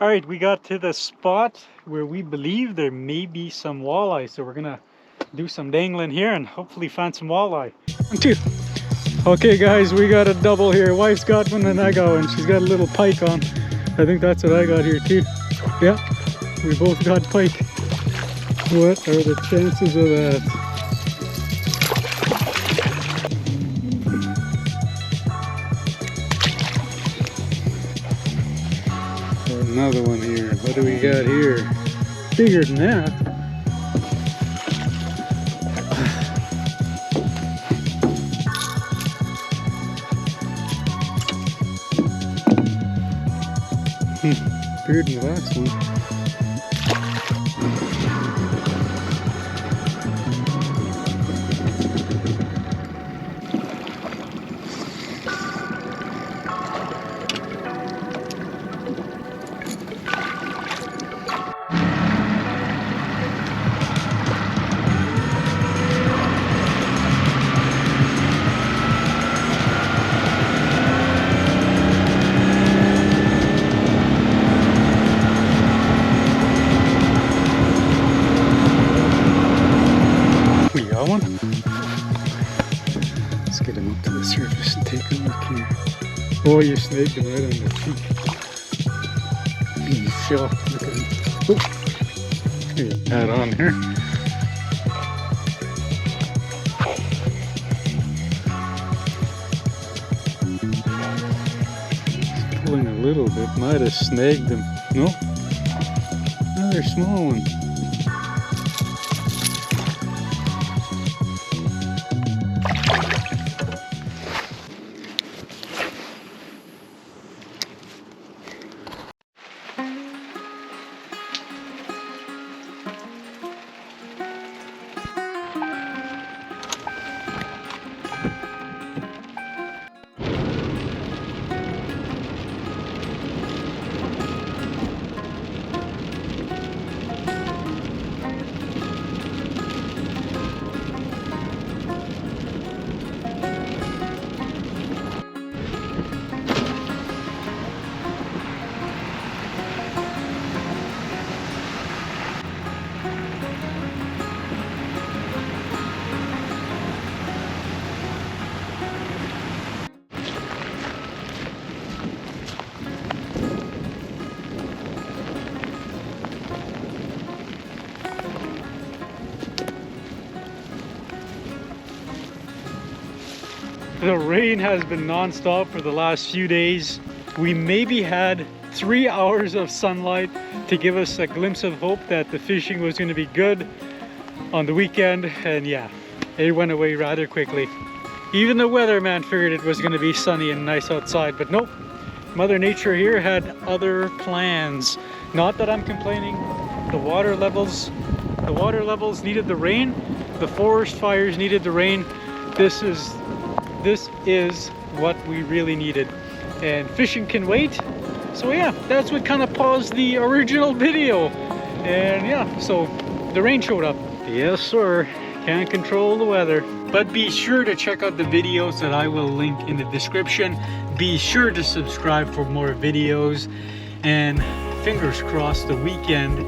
All right, we got to the spot where we believe there may be some walleye, so we're gonna do some dangling here and hopefully find some walleye. 1, 2. Okay guys, we got a double here. Wife's got one and I got one. She's got a little pike on. I think that's what I got here too. Yeah, we both got pike. What are the chances of that? Another one here. What do we got here? Bigger than that. Bigger than the last one. Let's get him up to the surface and take a look here. Oh, you snagged him right on the cheek. He's shocked. Look at him. Oh, get that on here. He's pulling a little bit. Might have snagged him. No? Another small one. The rain has been non-stop for the last few days. We maybe had 3 hours of sunlight to give us a glimpse of hope that the fishing was going to be good on the weekend, and yeah, it went away rather quickly. Even the weatherman figured it was going to be sunny and nice outside, but nope. Mother Nature here had other plans. Not that I'm complaining. The water levels needed the rain. The forest fires needed the rain. This is what we really needed, and fishing can wait. So yeah, that's what kind of paused the original video, and yeah, so the rain showed up. Yes sir, can't control the weather. But be sure to check out the videos that I will link in the description. Be sure to subscribe for more videos, and fingers crossed the weekend,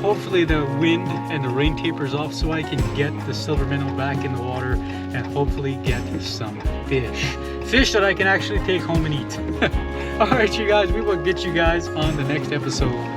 hopefully the wind and the rain tapers off so I can get the silver minnow back in the water and hopefully get some fish that I can actually take home and eat. All right, you guys, we will get you guys on the next episode.